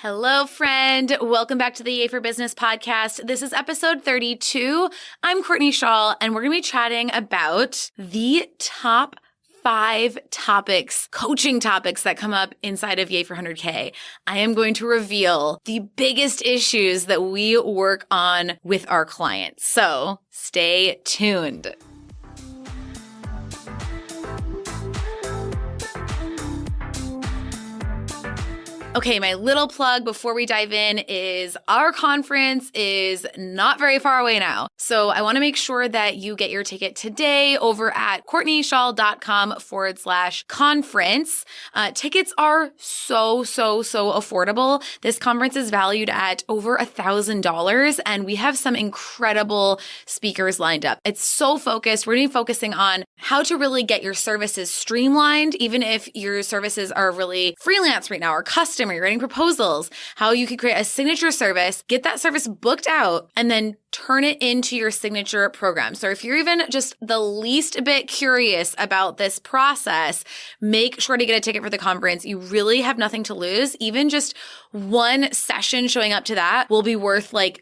Hello, friend. Welcome back to the Yay for Business podcast. This is episode 32. I'm Courtney Shaw, and we're going to be chatting about the top 5 topics, coaching topics that come up inside of Yay for 100K. I am going to reveal the biggest issues that we work on with our clients. So stay tuned. Okay, my little plug before we dive in is our conference is not very far away now. So I want to make sure that you get your ticket today over at CourtneyShaw.com/conference. Tickets are so affordable. This conference is valued at over $1,000 and we have some incredible speakers lined up. It's so focused. We're going to be focusing on how to really get your services streamlined, even if your services are really freelance right now or custom or you're writing proposals, how you could create a signature service, get that service booked out, and then turn it into your signature program. So if you're even just the least bit curious about this process, make sure to get a ticket for the conference. You really have nothing to lose. Even just one session showing up to that will be worth way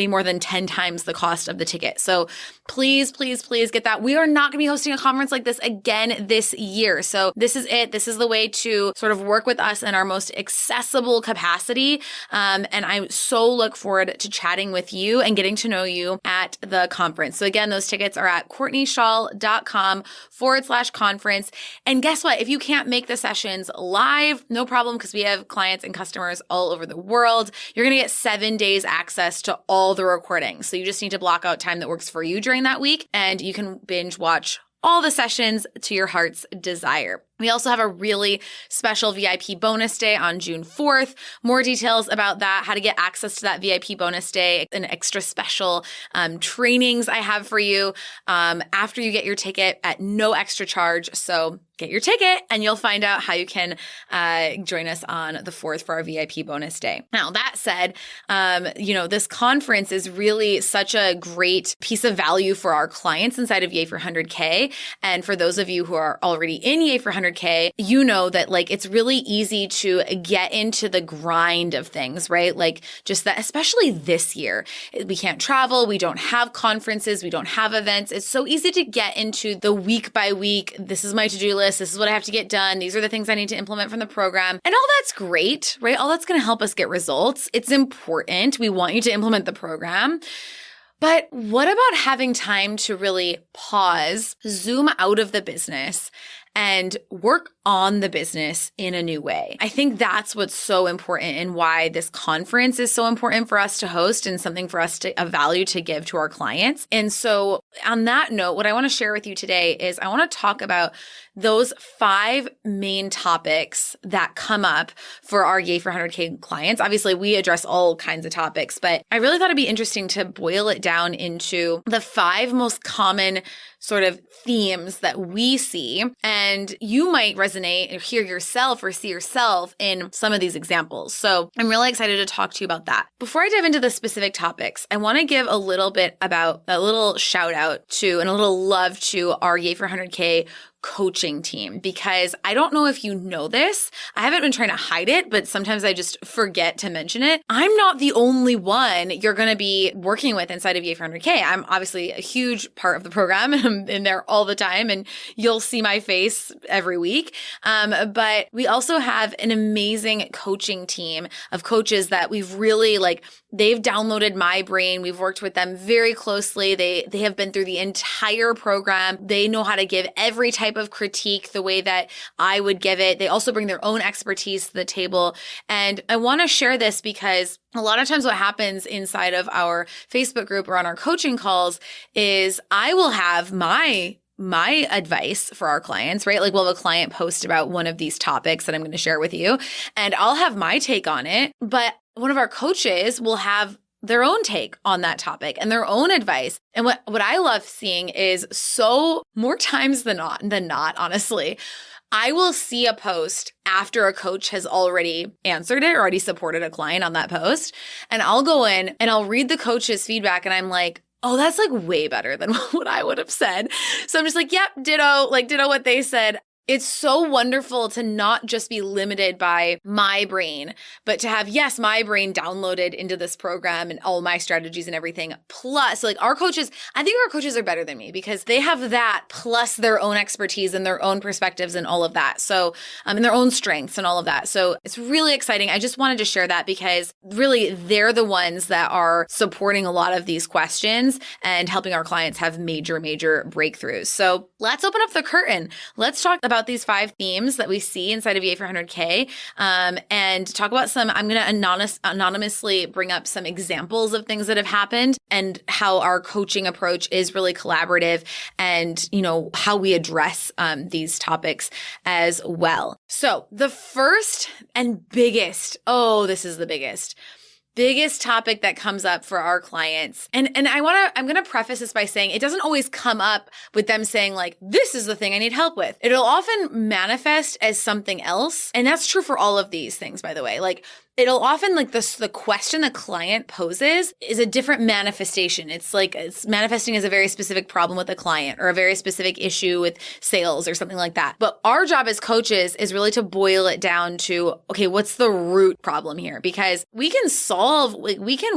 more than 10 times the cost of the ticket. So please get that. We are not going to be hosting a conference like this again this year. So this is it. This is the way to sort of work with us in our most accessible capacity. And I so look forward to chatting with you and getting to know you at the conference. So again, those tickets are at CourtneyShaw.com/conference. And guess what? If you can't make the sessions live, no problem, because we have clients and customers all over the world. You're going to get 7 days access to all the recordings. So you just need to block out time that works for you during that week, and you can binge watch all the sessions to your heart's desire. We also have a really special VIP bonus day on June 4th. More details about that, how to get access to that VIP bonus day, and extra special trainings I have for you after you get your ticket at no extra charge. So get your ticket and you'll find out how you can join us on the 4th for our VIP bonus day. Now, that said, this conference is really such a great piece of value for our clients inside of Yay for 100K. And for those of you who are already in Yay for 100K, you know that it's really easy to get into the grind of things, right? Just that, especially this year, we can't travel, we don't have conferences, we don't have events. It's so easy to get into the week by week. This is my to-do list. This is what I have to get done. These are the things I need to implement from the program. And all that's great, right? All that's going to help us get results. It's important. We want you to implement the program. But what about having time to really pause, zoom out of the business, and work on the business in a new way? I think that's what's so important and why this conference is so important for us to host and something for us to a value to give to our clients. And so on that note, what I want to share with you today is I want to talk about those 5 main topics that come up for our Yay for 100K clients. Obviously, we address all kinds of topics, but I really thought it'd be interesting to boil it down into the 5 most common sort of themes that we see. And you might resonate or hear yourself or see yourself in some of these examples. So I'm really excited to talk to you about that. Before I dive into the specific topics, I want to give a little bit about a little shout out to and a little love to our Yay for 100K coaching team, because I don't know if you know this. I haven't been trying to hide it, but sometimes I just forget to mention it. I'm not the only one you're going to be working with inside of Yay for 100K. I'm obviously a huge part of the program and I'm in there all the time and you'll see my face every week. But we also have an amazing coaching team of coaches that we've really they've downloaded my brain. We've worked with them very closely. They have been through the entire program. They know how to give every type of critique the way that I would give it. They also bring their own expertise to the table. And I want to share this because a lot of times what happens inside of our Facebook group or on our coaching calls is I will have my advice for our clients, right? We'll have a client post about one of these topics that I'm going to share with you, and I'll have my take on it. But one of our coaches will have their own take on that topic and their own advice. And what I love seeing is so more times than not, honestly, I will see a post after a coach has already answered it or already supported a client on that post. And I'll go in and I'll read the coach's feedback and I'm like, oh, that's way better than what I would have said. So I'm just yep, ditto what they said. It's so wonderful to not just be limited by my brain, but to have, yes, my brain downloaded into this program and all my strategies and everything. Plus, like our coaches, I think our coaches are better than me because they have that plus their own expertise and their own perspectives and all of that. So, and their own strengths and all of that. So it's really exciting. I just wanted to share that because really they're the ones that are supporting a lot of these questions and helping our clients have major, major breakthroughs. So let's open up the curtain. Let's talk about these 5 themes that we see inside of EA for 100K and talk about some, I'm going to anonymously bring up some examples of things that have happened and how our coaching approach is really collaborative and, you know, how we address these topics as well. So the first and biggest, this is the biggest topic that comes up for our clients. And I'm going to preface this by saying it doesn't always come up with them saying like, this is the thing I need help with. It'll often manifest as something else. And that's true for all of these things, by the way. Like it'll often like the question the client poses is a different manifestation. It's like it's manifesting as a very specific problem with the client or a very specific issue with sales or something like that. But our job as coaches is really to boil it down to, okay, what's the root problem here? Because we can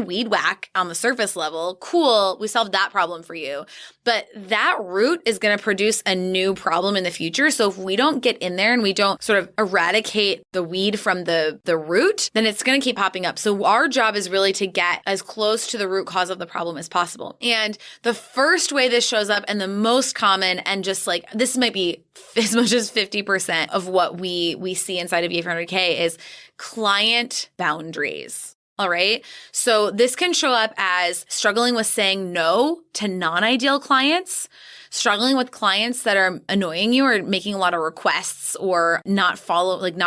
weed whack on the surface level. Cool, we solved that problem for you. But that root is going to produce a new problem in the future. So if we don't get in there and we don't sort of eradicate the weed from the root, then it's going to keep popping up. So our job is really to get as close to the root cause of the problem as possible. And the first way this shows up and the most common and just like, this might be as much as 50% of what we see inside of EA400K is client boundaries. All right. So this can show up as struggling with saying no to non-ideal clients, struggling with clients that are annoying you or making a lot of requests or not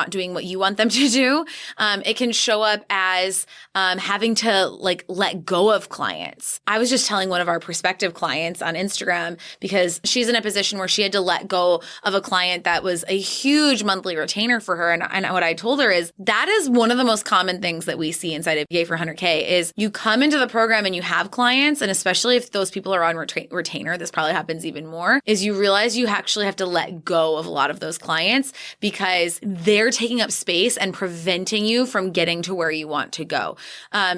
doing what you want them to do. It can show up as having to like let go of clients. I was just telling one of our prospective clients on Instagram because she's in a position where she had to let go of a client that was a huge monthly retainer for her. And what I told her is that is one of the most common things that we see inside of EA for 100K is you come into the program and you have clients, and especially if those people are on retainer, this probably happens even more, is you realize you actually have to let go of a lot of those clients because they're taking up space and preventing you from getting to where you want to go.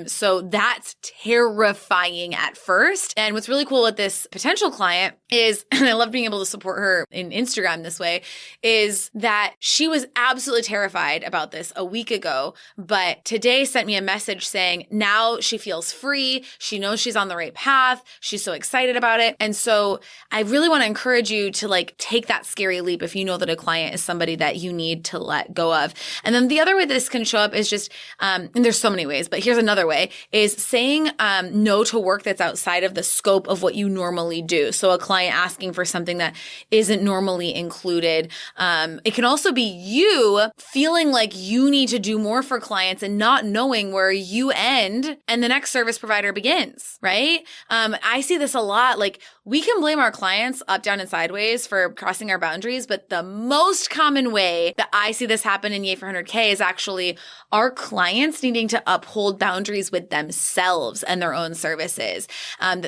So that's terrifying at first. And what's really cool with this potential client is, and I love being able to support her in Instagram this way, is that she was absolutely terrified about this a week ago, but today sent me a message saying now she feels free. She knows she's on the right path. She's so excited about it. And so I really want to encourage you to like take that scary leap if you know that a client is somebody that you need to let go of. And then the other way this can show up is just, and there's so many ways, but here's another way, is saying no to work that's outside of the scope of what you normally do. So a client asking for something that isn't normally included. It can also be you feeling like you need to do more for clients and not knowing where you end and the next service provider begins, right? I see this a lot. Like we can blame our clients up, down, and sideways for crossing our boundaries, but the most common way that I see this happen in EA for 100K is actually our clients needing to uphold boundaries with themselves and their own services.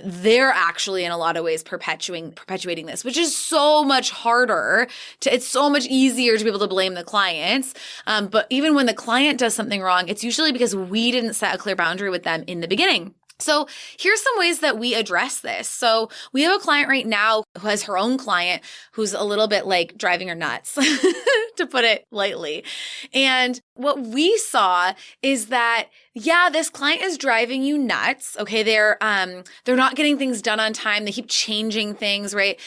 They're actually in a lot of ways perpetuating this, which is so much harder. It's so much easier to be able to blame the clients. But even when the client does something wrong, it's usually because we didn't set a clear boundary with them in the beginning. So here's some ways that we address this. So we have a client right now who has her own client who's a little bit like driving her nuts, to put it lightly. And what we saw is that, yeah, this client is driving you nuts. Okay, they're not getting things done on time. They keep changing things, right?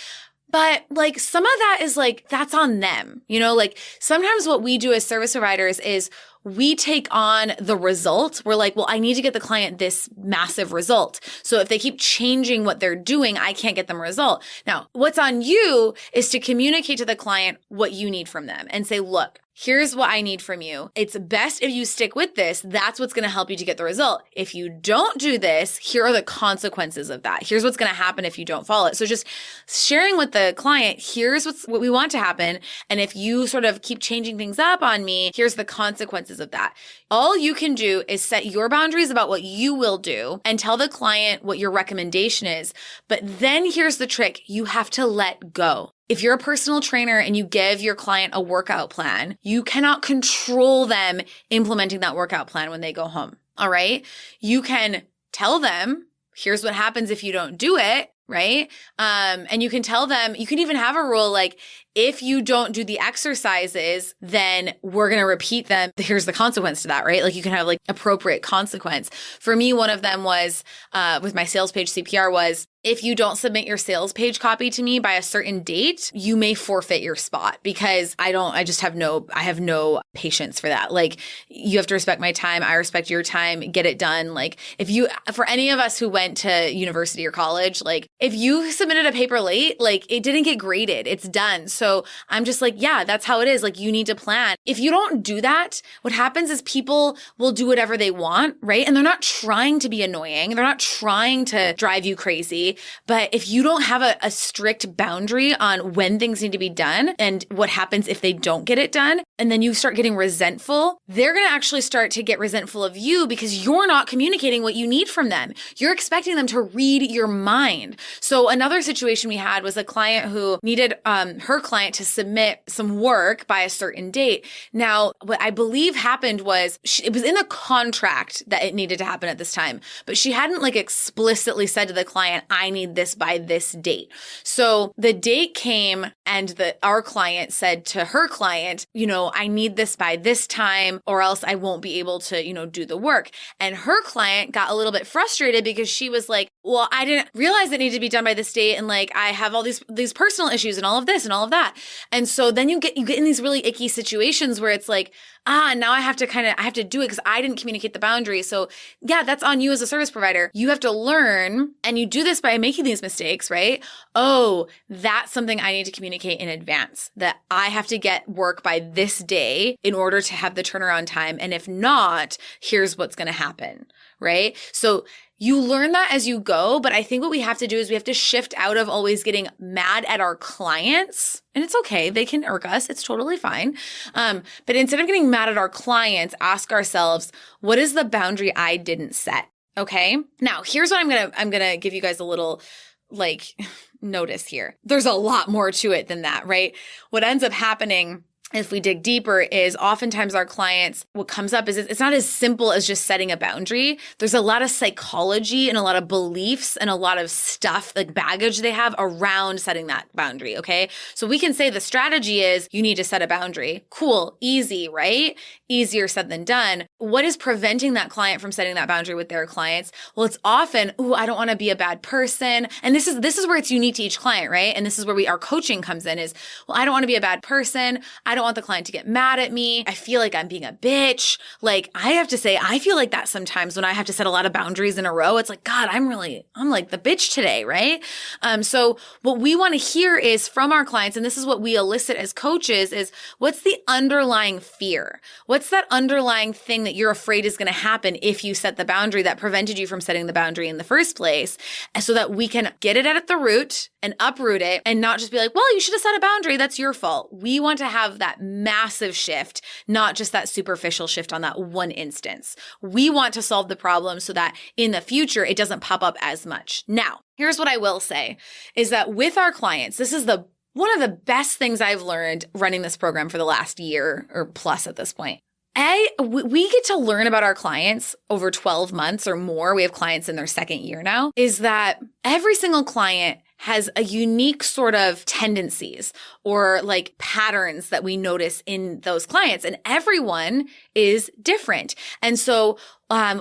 But like some of that is like, that's on them. You know, like sometimes what we do as service providers is we take on the result. We're like, well, I need to get the client this massive result. So if they keep changing what they're doing, I can't get them a result. Now, what's on you is to communicate to the client what you need from them and say, look, here's what I need from you. It's best if you stick with this. That's what's going to help you to get the result. If you don't do this, here are the consequences of that. Here's what's going to happen if you don't follow it. So just sharing with the client, here's what we want to happen. And if you sort of keep changing things up on me, here's the consequences of that. All you can do is set your boundaries about what you will do and tell the client what your recommendation is. But then here's the trick. You have to let go. If you're a personal trainer and you give your client a workout plan, you cannot control them implementing that workout plan when they go home. All right. You can tell them, here's what happens if you don't do it. Right. And you can tell them, you can even have a rule like, if you don't do the exercises, then we're going to repeat them. Here's the consequence to that, right? Like you can have like appropriate consequence. For me, one of them was with my sales page CPR was, if you don't submit your sales page copy to me by a certain date, you may forfeit your spot because I have no patience for that. Like you have to respect my time. I respect your time, get it done. Like for any of us who went to university or college, like if you submitted a paper late, like it didn't get graded, it's done. So I'm just like, yeah, that's how it is. Like you need to plan. If you don't do that, what happens is people will do whatever they want, right? And they're not trying to be annoying. They're not trying to drive you crazy. But if you don't have a strict boundary on when things need to be done and what happens if they don't get it done, and then you start getting resentful, they're going to actually start to get resentful of you because you're not communicating what you need from them. You're expecting them to read your mind. So another situation we had was a client who needed her client to submit some work by a certain date. Now, what I believe happened was it was in the contract that it needed to happen at this time, but she hadn't like explicitly said to the client, I need this by this date. So the date came and our client said to her client, I need this by this time or else I won't be able to, do the work. And her client got a little bit frustrated because she was like, well, I didn't realize it needed to be done by this date. And like, I have all these personal issues and all of this and all of that. And so then you get in these really icky situations where it's like, now I have to do it because I didn't communicate the boundary. So yeah, that's on you as a service provider. You have to learn, and you do this by making these mistakes, right? Oh, that's something I need to communicate in advance, that I have to get work by this day in order to have the turnaround time. And if not, here's what's going to happen, right? So you learn that as you go, but I think what we have to do is we have to shift out of always getting mad at our clients. And it's okay. They can irk us. It's totally fine. But instead of getting mad at our clients, ask ourselves, what is the boundary I didn't set? Okay. Now, here's what I'm going to give you guys a little notice here. There's a lot more to it than that, right? What ends up happening if we dig deeper is oftentimes our clients, what comes up is it's not as simple as just setting a boundary. There's a lot of psychology and a lot of beliefs and a lot of stuff, like baggage they have around setting that boundary, okay? So we can say the strategy is you need to set a boundary. Cool, easy, right? Easier said than done. What is preventing that client from setting that boundary with their clients? Well, it's often, I don't want to be a bad person. And this is where it's unique to each client, right? And this is where our coaching comes in is, I don't want to be a bad person. I don't want the client to get mad at me. I feel like I'm being a bitch. Like I have to say, I feel like that sometimes when I have to set a lot of boundaries in a row. It's like, God, I'm like the bitch today, right? So what we want to hear is from our clients, and this is what we elicit as coaches, is what's the underlying fear? What's that underlying thing that you're afraid is going to happen if you set the boundary that prevented you from setting the boundary in the first place? And so that we can get it at the root and uproot it and not just be like, well, you should have set a boundary. That's your fault. We want to have that massive shift, not just that superficial shift on that one instance. We want to solve the problem so that in the future, it doesn't pop up as much. Now, here's what I will say is that with our clients, this is one of the best things I've learned running this program for the last year or plus at this point. We get to learn about our clients over 12 months or more. We have clients in their second year now, is that every single client has a unique sort of tendencies or like patterns that we notice in those clients, and everyone is different. And so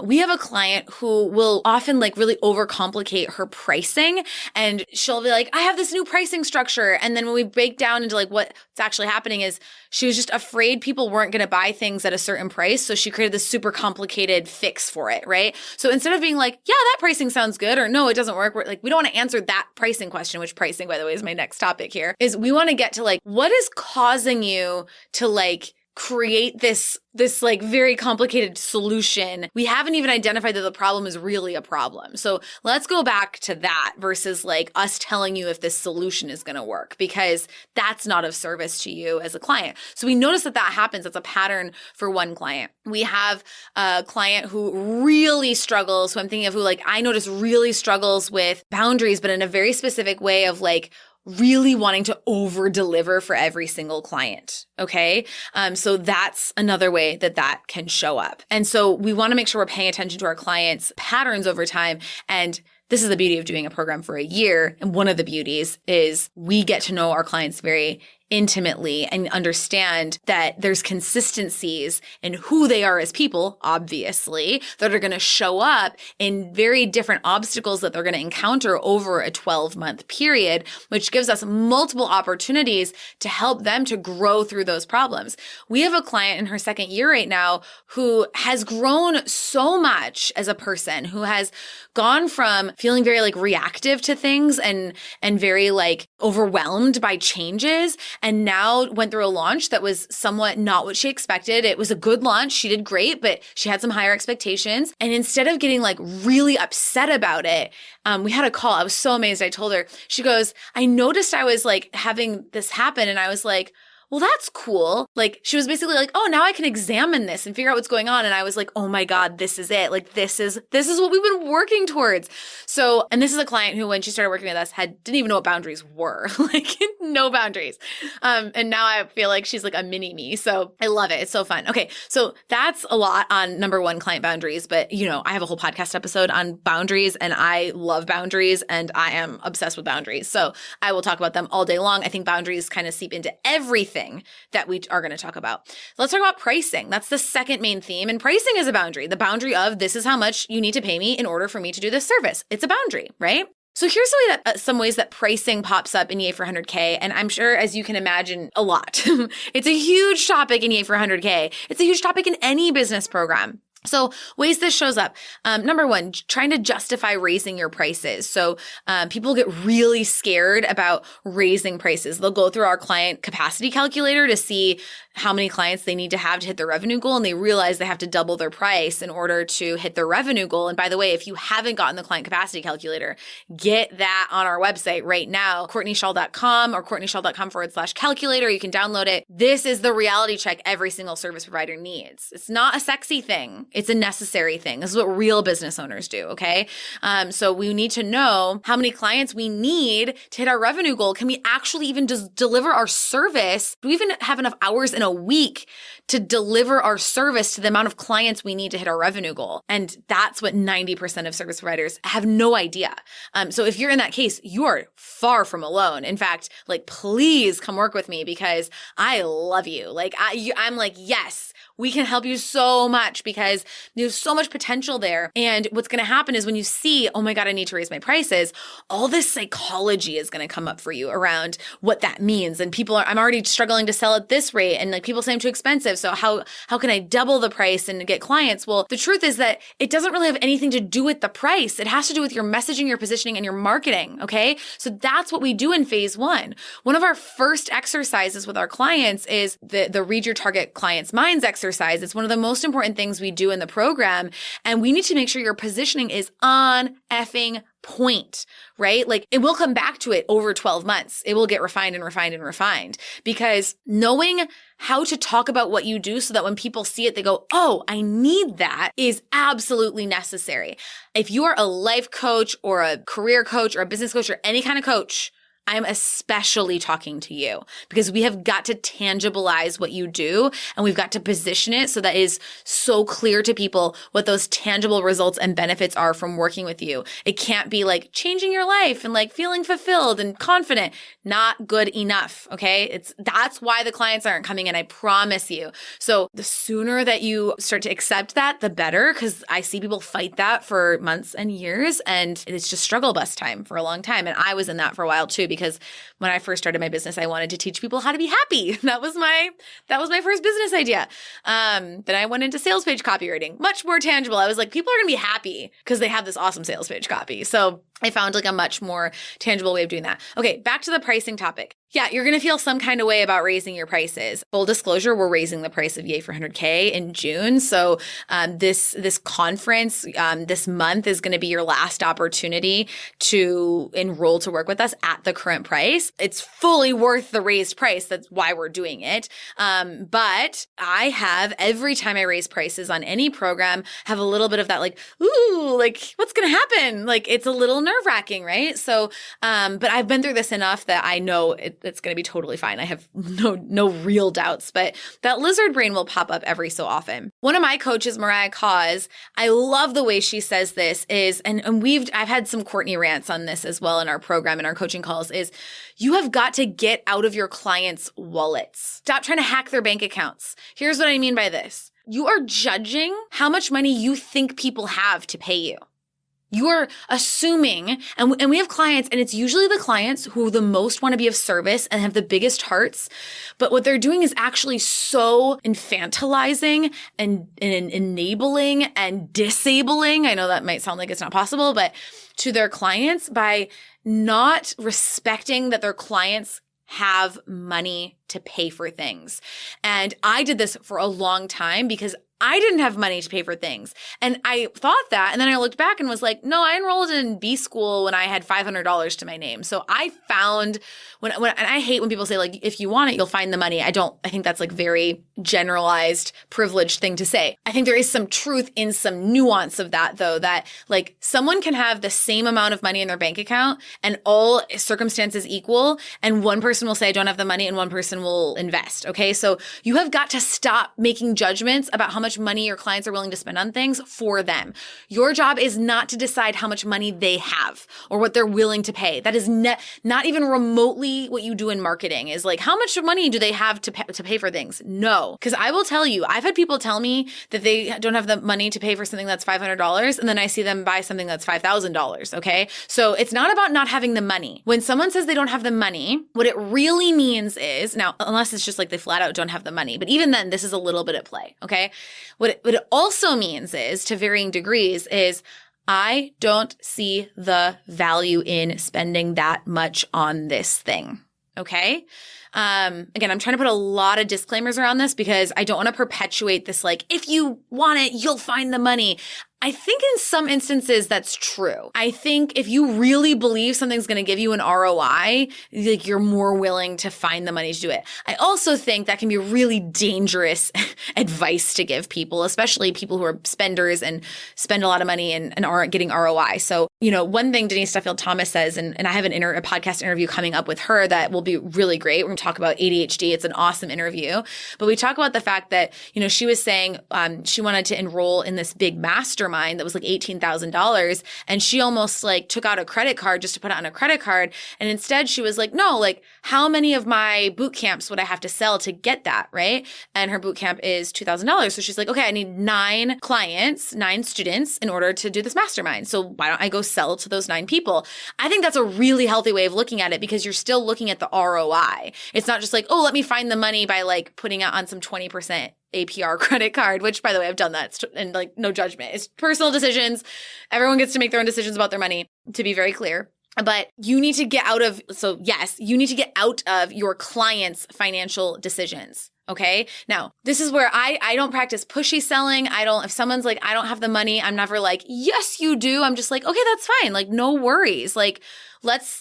we have a client who will often like really overcomplicate her pricing, and she'll be like, I have this new pricing structure. And then when we break down into like what's actually happening is she was just afraid people weren't going to buy things at a certain price. So she created this super complicated fix for it, right? So instead of being like, yeah, that pricing sounds good, or no, it doesn't work. We don't want to answer that pricing question, which pricing, by the way, is my next topic here, is we want to get to like, what is causing you to like create this like very complicated solution? We haven't even identified that the problem is really a problem. So let's go back to that versus like us telling you if this solution is going to work, because that's not of service to you as a client. So we notice that happens. That's a pattern for one client. We have a client who really struggles, who I'm thinking of, who like I notice really struggles with boundaries, but in a very specific way of like, really wanting to over deliver for every single client. Okay. So that's another way that can show up. And so we want to make sure we're paying attention to our clients' patterns over time. And this is the beauty of doing a program for a year. And one of the beauties is we get to know our clients very intimately and understand that there's consistencies in who they are as people, obviously, that are going to show up in very different obstacles that they're going to encounter over a 12-month period, which gives us multiple opportunities to help them to grow through those problems. We have a client in her second year right now who has grown so much as a person, who has gone from feeling very like reactive to things and very like overwhelmed by changes, and now went through a launch that was somewhat not what she expected. It was a good launch. She did great, but she had some higher expectations. And instead of getting like really upset about it, we had a call. I was so amazed. I told her, she goes, I noticed I was like having this happen. And I was like, well, that's cool. Like, she was basically like, oh, now I can examine this and figure out what's going on. And I was like, oh my God, this is it. Like, this is what we've been working towards. So, and this is a client who, when she started working with us, didn't even know what boundaries were, like no boundaries. And now I feel like she's like a mini me. So I love it. It's so fun. Okay. So that's a lot on number one, client boundaries. But I have a whole podcast episode on boundaries, and I love boundaries and I am obsessed with boundaries. So I will talk about them all day long. I think boundaries kind of seep into everything that we are going to talk about. Let's talk about pricing. That's the second main theme. And pricing is a boundary. The boundary of this is how much you need to pay me in order for me to do this service. It's a boundary, right? So here's some ways that pricing pops up in EA for 100K. And I'm sure, as you can imagine, a lot. It's a huge topic in EA for 100K. It's a huge topic in any business program. So ways this shows up. Number one, trying to justify raising your prices. So people get really scared about raising prices. They'll go through our client capacity calculator to see how many clients they need to have to hit their revenue goal. And they realize they have to double their price in order to hit their revenue goal. And by the way, if you haven't gotten the client capacity calculator, get that on our website right now, CourtneyShull.com or CourtneyShull.com/calculator. You can download it. This is the reality check every single service provider needs. It's not a sexy thing. It's a necessary thing. This is what real business owners do, okay? So we need to know how many clients we need to hit our revenue goal. Can we actually even just deliver our service? Do we even have enough hours in a week to deliver our service to the amount of clients we need to hit our revenue goal? And that's what 90% of service providers have no idea. So if you're in that case, you are far from alone. In fact, like, please come work with me because I love you. Like, I'm like, yes, we can help you so much because there's so much potential there. And what's going to happen is when you see, oh my God, I need to raise my prices, all this psychology is going to come up for you around what that means. And I'm already struggling to sell at this rate. And like, people say I'm too expensive. So how can I double the price and get clients? Well, the truth is that it doesn't really have anything to do with the price. It has to do with your messaging, your positioning, and your marketing. Okay. So that's what we do in phase one. One of our first exercises with our clients is the Read Your Target Client's Minds exercise. It's one of the most important things we do in the program. And we need to make sure your positioning is on effing point, right? Like, it will come back to it over 12 months. It will get refined and refined and refined, because knowing how to talk about what you do so that when people see it, they go, oh, I need that, is absolutely necessary. If you are a life coach or a career coach or a business coach or any kind of coach, I'm especially talking to you, because we have got to tangibilize what you do, and we've got to position it so that it is so clear to people what those tangible results and benefits are from working with you. It can't be like changing your life and like feeling fulfilled and confident. Not good enough. Okay. That's why the clients aren't coming in. I promise you. So the sooner that you start to accept that, the better, because I see people fight that for months and years, and it's just struggle bus time for a long time. And I was in that for a while too, because when I first started my business, I wanted to teach people how to be happy. That was my first business idea. Then I went into sales page copywriting, much more tangible. I was like, people are going to be happy because they have this awesome sales page copy. So I found like a much more tangible way of doing that. Okay, back to the pricing topic. Yeah, you're going to feel some kind of way about raising your prices. Full disclosure, we're raising the price of EA for 100K in June. So this conference this month is going to be your last opportunity to enroll to work with us at the current price. price. It's fully worth the raised price. That's why we're doing it. But I have, every time I raise prices on any program, have a little bit of that like, ooh, like what's going to happen? Like it's a little nerve wracking, right? So, but I've been through this enough that I know it's going to be totally fine. I have no real doubts, but that lizard brain will pop up every so often. One of my coaches, Mariah Cause, I love the way she says this is, and I've had some Courtney rants on this as well in our program, in our coaching calls, is you have got to get out of your clients' wallets. Stop trying to hack their bank accounts. Here's what I mean by this. You are judging how much money you think people have to pay you. You are assuming, and we have clients, and it's usually the clients who the most want to be of service and have the biggest hearts. But what they're doing is actually so infantilizing and enabling and disabling. I know that might sound like it's not possible, but to their clients by not respecting that their clients have money to pay for things. And I did this for a long time because I didn't have money to pay for things. And I thought that, and then I looked back and was like, no, I enrolled in B school when I had $500 to my name. So I found and I hate when people say like, if you want it, you'll find the money. I think that's like very generalized, privileged thing to say. I think there is some truth in some nuance of that though, that like someone can have the same amount of money in their bank account and all circumstances equal. And one person will say, I don't have the money, and one person will invest. Okay. So you have got to stop making judgments about how much money your clients are willing to spend on things for them. Your job is not to decide how much money they have or what they're willing to pay. That is not even remotely what you do in marketing, is like, how much money do they have to pay for things? No. Because I will tell you, I've had people tell me that they don't have the money to pay for something that's $500, and then I see them buy something that's $5,000. Okay. So it's not about not having the money. When someone says they don't have the money, what it really means is, now, unless it's just like they flat out don't have the money, but even then, this is a little bit at play. Okay. What it also means is, to varying degrees, is I don't see the value in spending that much on this thing. Okay. Again, I'm trying to put a lot of disclaimers around this because I don't want to perpetuate this, like, if you want it, you'll find the money. I think in some instances that's true. I think if you really believe something's going to give you an ROI, like, you're more willing to find the money to do it. I also think that can be really dangerous advice to give people, especially people who are spenders and spend a lot of money and aren't getting ROI. So, one thing Denise Duffield Thomas says, and I have a podcast interview coming up with her that will be really great. We're going to talk about ADHD. It's an awesome interview. But we talk about the fact that, she was saying she wanted to enroll in this big mastermind that was like $18,000. And she almost like took out a credit card just to put it on a credit card. And instead she was like, no, like, how many of my boot camps would I have to sell to get that? Right. And her boot camp is $2,000. So she's like, okay, I need 9 clients, 9 students in order to do this mastermind. So why don't I go sell to those 9 people? I think that's a really healthy way of looking at it, because you're still looking at the ROI. It's not just like, oh, let me find the money by like putting it on some 20% APR credit card, which, by the way, I've done that, and like, no judgment. It's personal decisions. Everyone gets to make their own decisions about their money, to be very clear. But you need to get out of, you need to get out of your clients' financial decisions. Okay. Now, this is where I don't practice pushy selling. If someone's like, I don't have the money, I'm never like, yes, you do. I'm just like, okay, that's fine. Like, no worries. Let's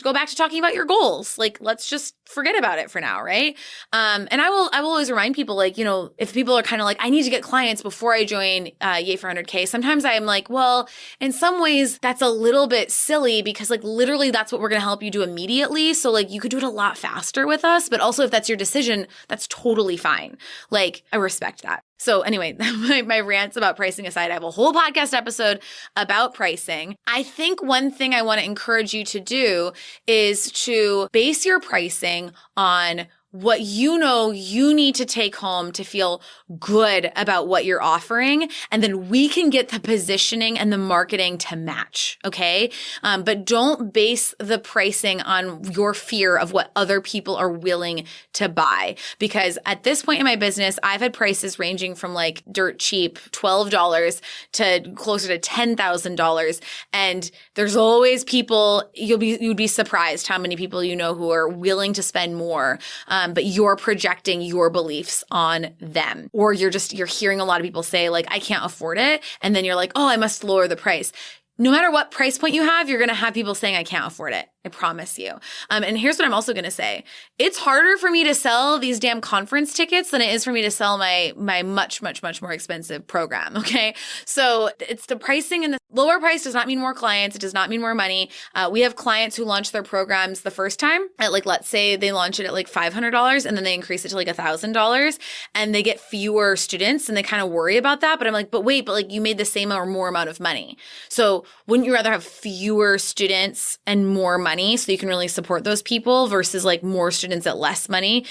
go back to talking about your goals. Like, let's just forget about it for now. Right. And I will always remind people, like, if people are kind of like, I need to get clients before I join Yay for 100K. Sometimes I'm like, well, in some ways that's a little bit silly, because like, literally that's what we're going to help you do immediately. So like, you could do it a lot faster with us, but also if that's your decision, that's totally fine. Like, I respect that. So anyway, my rants about pricing aside, I have a whole podcast episode about pricing. I think one thing I want to encourage you to do is to base your pricing on what you need to take home to feel good about what you're offering. And then we can get the positioning and the marketing to match. Okay. But don't base the pricing on your fear of what other people are willing to buy. Because at this point in my business, I've had prices ranging from like dirt cheap, $12 to closer to $10,000. And there's always people, you'd be surprised how many people who are willing to spend more. But you're projecting your beliefs on them. Or you're hearing a lot of people say like, I can't afford it. And then you're like, oh, I must lower the price. No matter what price point you have, you're going to have people saying, I can't afford it. I promise you. And here's what I'm also going to say. It's harder for me to sell these damn conference tickets than it is for me to sell my much, much, much more expensive program. Okay. So it's the pricing, and the lower price does not mean more clients. It does not mean more money. We have clients who launch their programs the first time at like, let's say they launch it at like $500 and then they increase it to like $1,000 and they get fewer students and they kind of worry about that. But I'm like, but like you made the same or more amount of money. So wouldn't you rather have fewer students and more money so you can really support those people versus like more students at less money?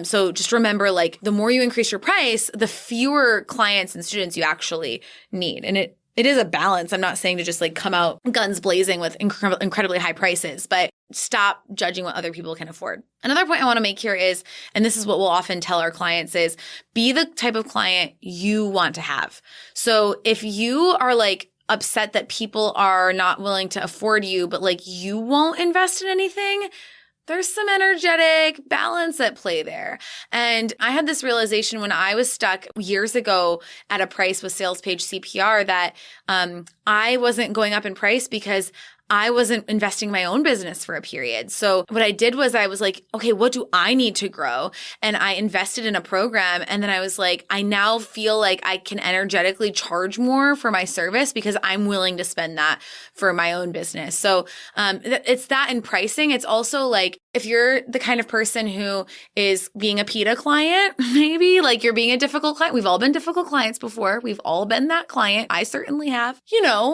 So just remember, like the more you increase your price, the fewer clients and students you actually need. And it is a balance. I'm not saying to just like come out guns blazing with incredibly high prices, but stop judging what other people can afford. Another point I want to make here is, and this is what we'll often tell our clients, is be the type of client you want to have. So if you are like upset that people are not willing to afford you, but like you won't invest in anything, there's some energetic balance at play there. And I had this realization when I was stuck years ago at a price with SalesPage CPR that I wasn't going up in price because I wasn't investing in my own business for a period. So what I did was I was like, okay, what do I need to grow? And I invested in a program. And then I was like, I now feel like I can energetically charge more for my service because I'm willing to spend that for my own business. So it's that in pricing. It's also like, if you're the kind of person who is being a PETA client, maybe like you're being a difficult client. We've all been difficult clients before. We've all been that client. I certainly have.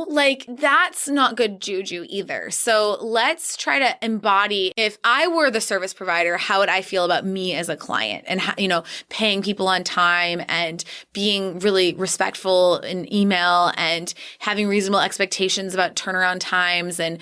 Like that's not good juju either. So let's try to embody, if I were the service provider, how would I feel about me as a client and, paying people on time and being really respectful in email and having reasonable expectations about turnaround times and,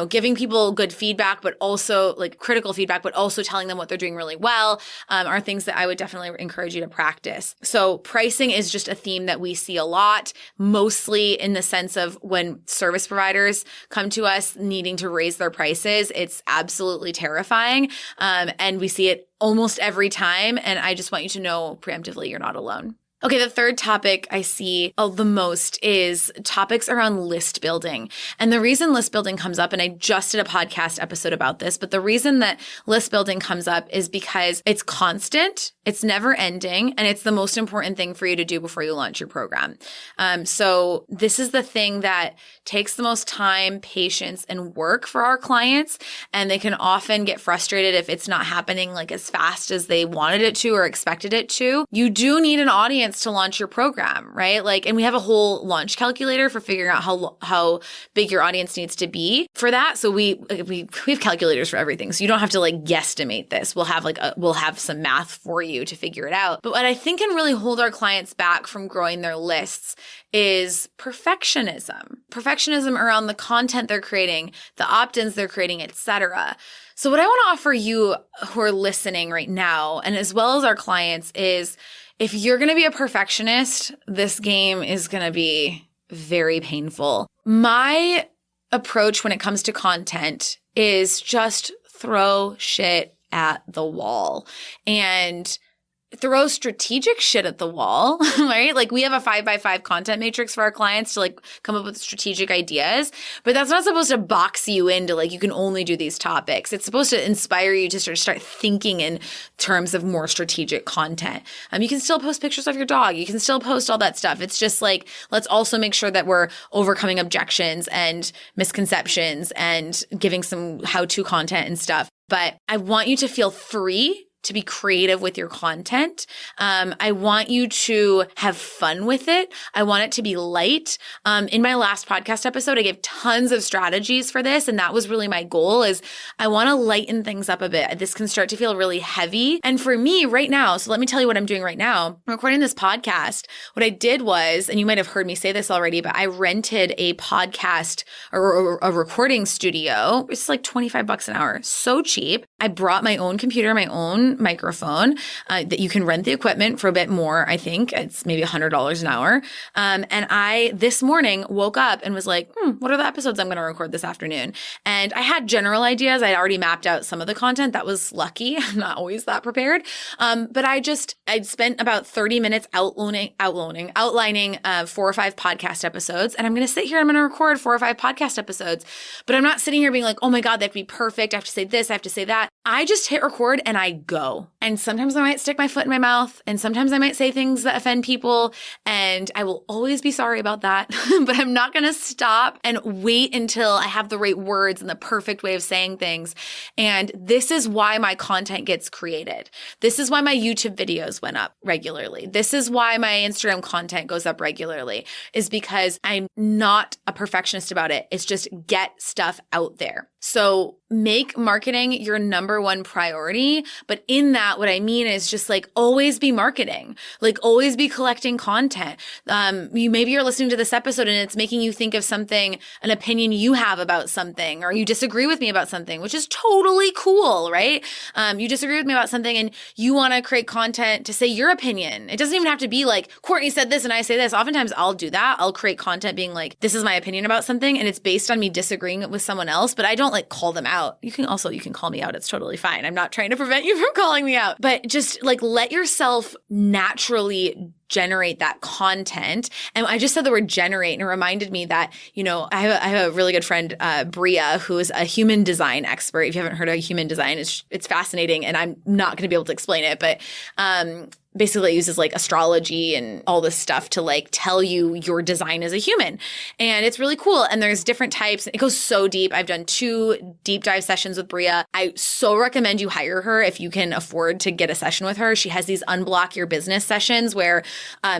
giving people good feedback, but also like critical feedback, but also telling them what they're doing really well, are things that I would definitely encourage you to practice. So pricing is just a theme that we see a lot, mostly in the sense of when service providers come to us needing to raise their prices. It's absolutely terrifying. And we see it almost every time. And I just want you to know preemptively, you're not alone. Okay, the third topic I see the most is topics around list building. And the reason list building comes up, and I just did a podcast episode about this, but the reason that list building comes up is because it's constant, it's never ending, and it's the most important thing for you to do before you launch your program. So this is the thing that takes the most time, patience, and work for our clients. And they can often get frustrated if it's not happening like as fast as they wanted it to or expected it to. You do need an audience to launch your program, right? And we have a whole launch calculator for figuring out how big your audience needs to be for that. So we have calculators for everything. So you don't have to guesstimate this. We'll have some math for you to figure it out. But what I think can really hold our clients back from growing their lists is perfectionism. Perfectionism around the content they're creating, the opt-ins they're creating, etc. So what I want to offer you who are listening right now, and as well as our clients, is if you're going to be a perfectionist, this game is going to be very painful. My approach when it comes to content is just throw shit at the wall and throw strategic shit at the wall, right? We have a 5x5 content matrix for our clients to come up with strategic ideas, but that's not supposed to box you into you can only do these topics. It's supposed to inspire you to start thinking in terms of more strategic content. You can still post pictures of your dog. You can still post all that stuff. It's just let's also make sure that we're overcoming objections and misconceptions and giving some how-to content and stuff. But I want you to feel free to be creative with your content. I want you to have fun with it. I want it to be light. In my last podcast episode, I gave tons of strategies for this. And that was really my goal, is I want to lighten things up a bit. This can start to feel really heavy. And for me right now, so let me tell you what I'm doing right now. I'm recording this podcast. What I did was, and you might have heard me say this already, but I rented a podcast or a recording studio. It's $25 an hour. So cheap. I brought my own computer, my own phone microphone that you can rent the equipment for a bit more. I think it's maybe $100 an hour. And I, this morning, woke up and was like, what are the episodes I'm going to record this afternoon? And I had general ideas. I'd already mapped out some of the content. That was lucky. I'm not always that prepared. But I'd spent about 30 minutes outlining 4 or 5 podcast episodes. And I'm going to sit here, I'm going to record 4 or 5 podcast episodes. But I'm not sitting here being like, oh my God, they have to be perfect. I have to say this, I have to say that. I just hit record and I go. And sometimes I might stick my foot in my mouth, and sometimes I might say things that offend people, and I will always be sorry about that. But I'm not going to stop and wait until I have the right words and the perfect way of saying things. And this is why my content gets created. This is why my YouTube videos went up regularly. This is why my Instagram content goes up regularly, is because I'm not a perfectionist about it. It's just get stuff out there. So make marketing your number one priority. But in that, what I mean is just like always be marketing, like always be collecting content. Maybe you're listening to this episode and it's making you think of something, an opinion you have about something, or you disagree with me about something, which is totally cool, right? You disagree with me about something and you want to create content to say your opinion. It doesn't even have to be like, Courtney said this and I say this. Oftentimes I'll do that. I'll create content being like, this is my opinion about something, and it's based on me disagreeing with someone else, but I don't like call them out. You can call me out. It's totally fine. I'm not trying to prevent you from calling me out, but just like let yourself naturally generate that content. And I just said the word generate, and it reminded me that, I have a really good friend, Bria, who is a human design expert. If you haven't heard of human design, it's fascinating, and I'm not going to be able to explain it, but basically it uses like astrology and all this stuff to like tell you your design as a human. And it's really cool. And there's different types. It goes so deep. I've done 2 deep dive sessions with Bria. I so recommend you hire her if you can afford to get a session with her. She has these unblock your business sessions where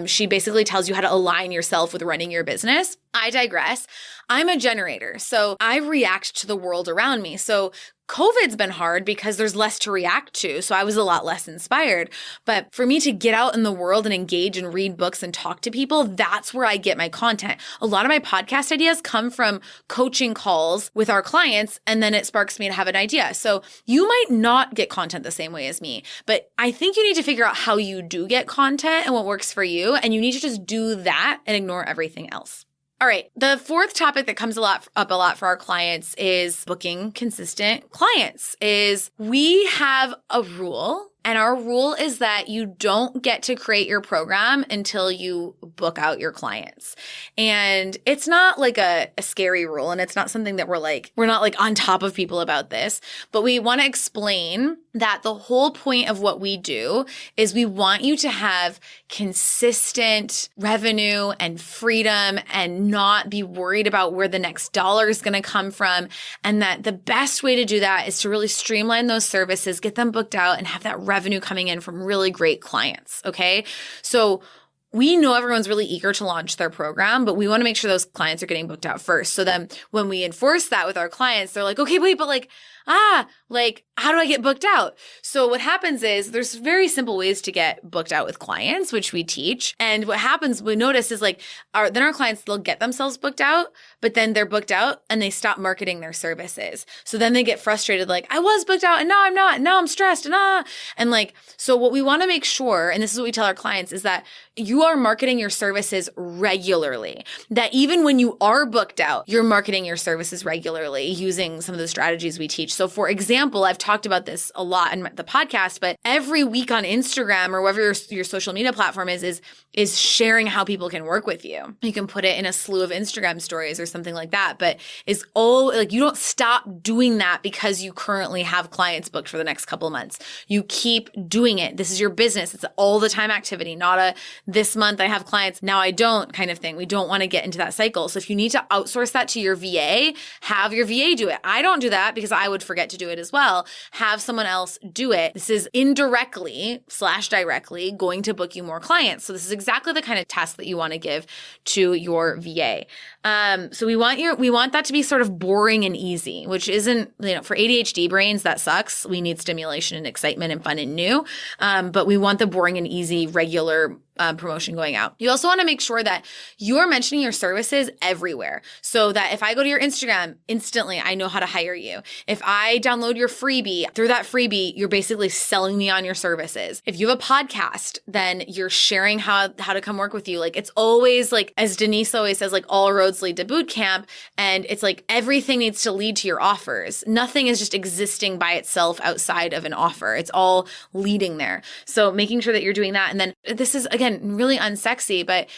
she basically tells you how to align yourself with running your business. I digress. I'm a generator, so I react to the world around me. So COVID's been hard because there's less to react to. So I was a lot less inspired. But for me to get out in the world and engage and read books and talk to people, that's where I get my content. A lot of my podcast ideas come from coaching calls with our clients, and then it sparks me to have an idea. So you might not get content the same way as me, but I think you need to figure out how you do get content and what works for you. And you need to just do that and ignore everything else. All right. The 4th topic that comes up a lot for our clients is booking consistent clients. Is we have a rule, and our rule is that you don't get to create your program until you book out your clients. And it's not like a scary rule, and it's not something that we're not like on top of people about this, but we want to explain that the whole point of what we do is we want you to have consistent revenue and freedom and not be worried about where the next dollar is going to come from. And that the best way to do that is to really streamline those services, get them booked out, and have that revenue coming in from really great clients. Okay. So we know everyone's really eager to launch their program, but we want to make sure those clients are getting booked out first. So then when we enforce that with our clients, they're like, okay, wait, but how do I get booked out? So what happens is there's very simple ways to get booked out with clients, which we teach. And what happens, we notice is then our clients, they'll get themselves booked out, but then they're booked out and they stop marketing their services. So then they get frustrated, like, I was booked out and now I'm not. Now I'm stressed so what we want to make sure, and this is what we tell our clients, is that you are marketing your services regularly. That even when you are booked out, you're marketing your services regularly using some of the strategies we teach. So for example, I've talked about this a lot in the podcast, but every week on Instagram or whatever your social media platform is sharing how people can work with you. You can put it in a slew of Instagram stories or something like that, but you don't stop doing that because you currently have clients booked for the next couple of months. You keep doing it. This is your business. It's all the time activity, not a this month I have clients, now I don't kind of thing. We don't want to get into that cycle. So if you need to outsource that to your VA, have your VA do it. I don't do that because I would forget to do it as well. Have someone else do it. This is indirectly/directly going to book you more clients. So this is exactly the kind of task that you want to give to your VA. So we want that to be sort of boring and easy, which isn't, for ADHD brains, that sucks. We need stimulation and excitement and fun and new. But we want the boring and easy, regular promotion going out. You also want to make sure that you are mentioning your services everywhere so that if I go to your Instagram, instantly I know how to hire you. If I download your freebie, through that freebie, you're basically selling me on your services. If you have a podcast, then you're sharing how to come work with you. Like it's always like, as Denise always says, like all roads lead to boot camp. And it's like everything needs to lead to your offers. Nothing is just existing by itself outside of an offer. It's all leading there. So making sure that you're doing that. And then this is, again, really unsexy, but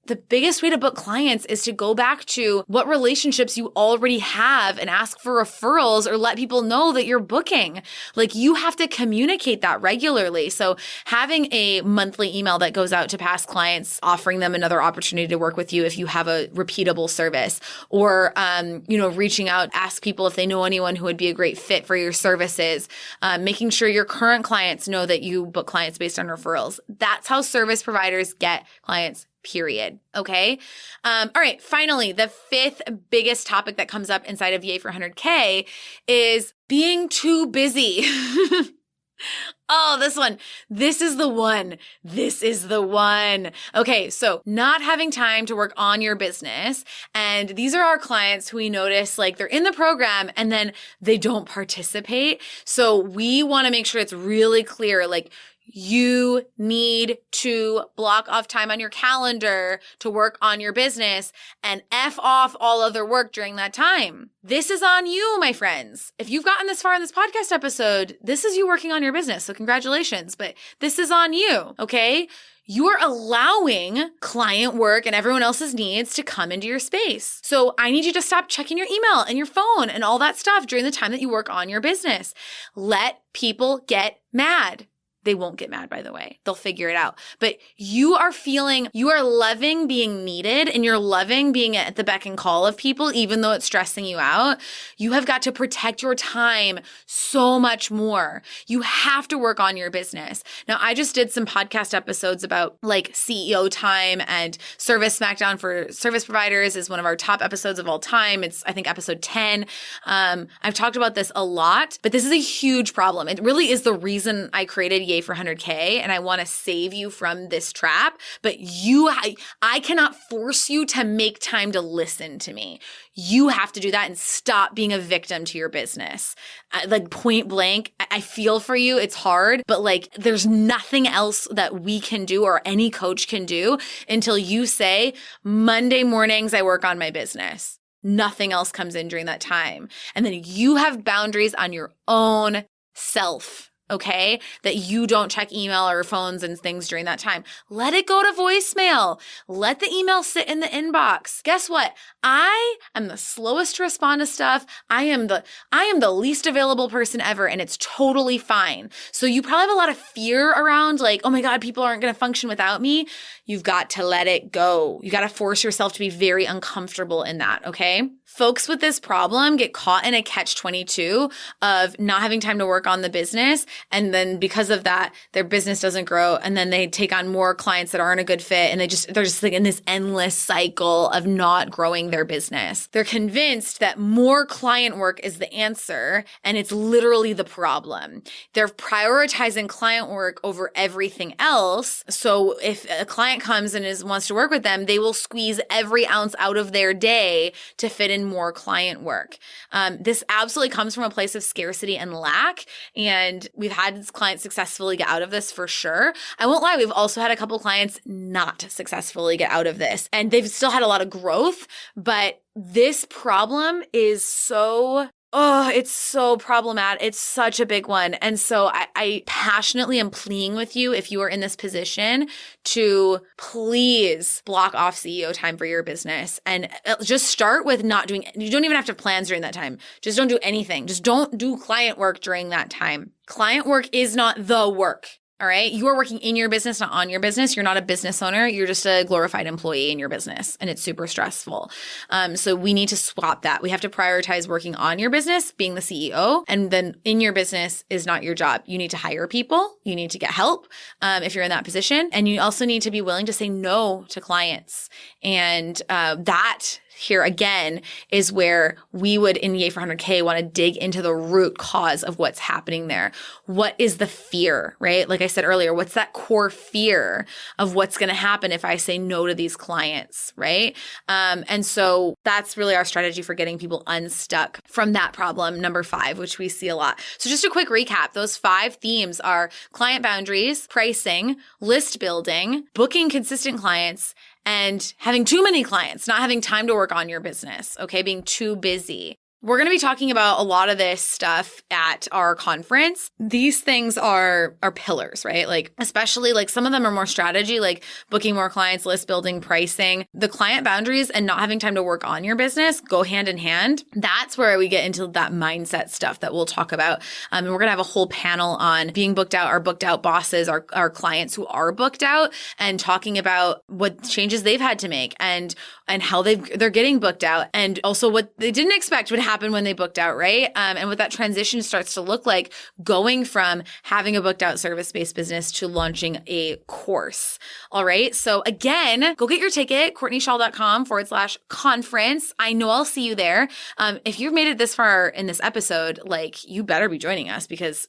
the biggest way to book clients is to go back to what relationships you already have and ask for referrals or let people know that you're booking. Like you have to communicate that regularly. So having a monthly email that goes out to past clients, offering them another opportunity to work with you if you have a repeatable service, or, reaching out, ask people if they know anyone who would be a great fit for your services, making sure your current clients know that you book clients based on referrals. That's how service providers get clients. Period. Okay. All right. Finally, the fifth biggest topic that comes up inside of Yay for 100K is being too busy. Oh, this one. This is the one. This is the one. Okay. So not having time to work on your business. And these are our clients who we notice like they're in the program and then they don't participate. So we want to make sure it's really clear, like, you need to block off time on your calendar to work on your business and F off all other work during that time. This is on you, my friends. If you've gotten this far in this podcast episode, this is you working on your business. So congratulations, but this is on you, okay? You are allowing client work and everyone else's needs to come into your space. So I need you to stop checking your email and your phone and all that stuff during the time that you work on your business. Let people get mad. They won't get mad, by the way. They'll figure it out. But you are loving being needed and you're loving being at the beck and call of people, even though it's stressing you out. You have got to protect your time so much more. You have to work on your business. Now, I just did some podcast episodes about like CEO time, and Service Smackdown for service providers is one of our top episodes of all time. It's, I think, episode 10. I've talked about this a lot, but this is a huge problem. It really is the reason I created Yay for 100K, and I want to save you from this trap. But I cannot force you to make time to listen to me. You have to do that and stop being a victim to your business. Like point blank, I feel for you. It's hard, but like there's nothing else that we can do or any coach can do until you say, Monday mornings, I work on my business. Nothing else comes in during that time. And then you have boundaries on your own self. Okay, that you don't check email or phones and things during that time. Let it go to voicemail. Let the email sit in the inbox. Guess what? I am the slowest to respond to stuff. I am the least available person ever, and it's totally fine. So you probably have a lot of fear around like, oh my God, people aren't going to function without me. You've got to let it go. You got to force yourself to be very uncomfortable in that. Okay. Folks with this problem get caught in a catch-22 of not having time to work on the business. And then because of that, their business doesn't grow. And then they take on more clients that aren't a good fit. And they're just like in this endless cycle of not growing their business. They're convinced that more client work is the answer. And it's literally the problem. They're prioritizing client work over everything else. So if a client comes and wants to work with them, they will squeeze every ounce out of their day to fit in more client work. This absolutely comes from a place of scarcity and lack. And we've had clients successfully get out of this for sure. I won't lie. We've also had a couple clients not successfully get out of this, and they've still had a lot of growth, but this problem is it's so problematic. It's such a big one. And so I passionately am pleading with you, if you are in this position, to please block off CEO time for your business and just start with not doing, you don't even have to have plans during that time. Just don't do anything. Just don't do client work during that time. Client work is not the work. All right. You are working in your business, not on your business. You're not a business owner. You're just a glorified employee in your business, and it's super stressful. So we need to swap that. We have to prioritize working on your business, being the CEO, and then in your business is not your job. You need to hire people. You need to get help if you're in that position. And you also need to be willing to say no to clients. And that here again is where we would in Yay for 100K want to dig into the root cause of what's happening there. What is the fear, right? Like I said earlier, what's that core fear of what's going to happen if I say no to these clients, right? And so that's really our strategy for getting people unstuck from that problem, number 5, which we see a lot. So just a quick recap, those 5 themes are client boundaries, pricing, list building, booking consistent clients, and having too many clients, not having time to work on your business, okay? Being too busy. We're going to be talking about a lot of this stuff at our conference. These things are pillars, right? Like, especially like some of them are more strategy, like booking more clients, list building, pricing. The client boundaries and not having time to work on your business go hand in hand. That's where we get into that mindset stuff that we'll talk about. And we're going to have a whole panel on being booked out, our booked out bosses, our clients who are booked out, and talking about what changes they've had to make and how they're getting booked out, and also what they didn't expect would happen when they booked out, right? And what that transition starts to look like going from having a booked out service-based business to launching a course. All right. So again, go get your ticket, CourtneyShaw.com/conference. I know I'll see you there. If you've made it this far in this episode, like, you better be joining us, because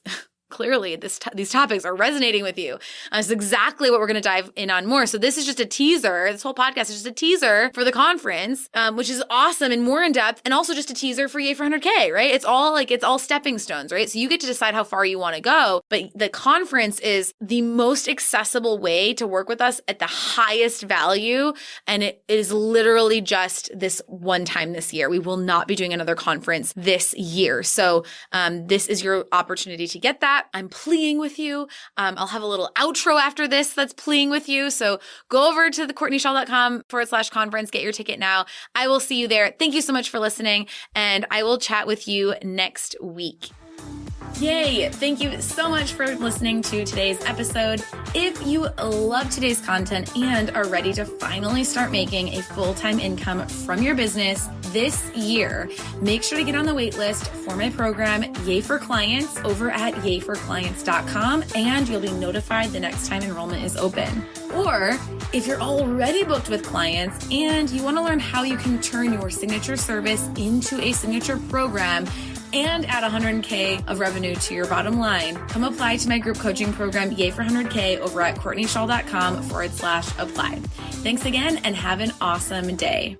clearly these topics are resonating with you. It's exactly what we're going to dive in on more. So this is just a teaser. This whole podcast is just a teaser for the conference, which is awesome and more in depth, and also just a teaser for Yay for 100K, right? It's all stepping stones, right? So you get to decide how far you want to go, but the conference is the most accessible way to work with us at the highest value. And it is literally just this one time this year. We will not be doing another conference this year. So this is your opportunity to get that. I'm pleading with you. I'll have a little outro after this that's pleading with you. So go over to the CourtneyShaw.com/conference, get your ticket now. I will see you there. Thank you so much for listening, and I will chat with you next week. Yay! Thank you so much for listening to today's episode. If you love today's content and are ready to finally start making a full-time income from your business this year, make sure to get on the wait list for my program, Yay for Clients, over at yayforclients.com, and you'll be notified the next time enrollment is open. Or if you're already booked with clients and you want to learn how you can turn your signature service into a signature program and add 100K of revenue to your bottom line, come apply to my group coaching program, Yay for 100K, over at CourtneyShaw.com/apply. Thanks again, and have an awesome day.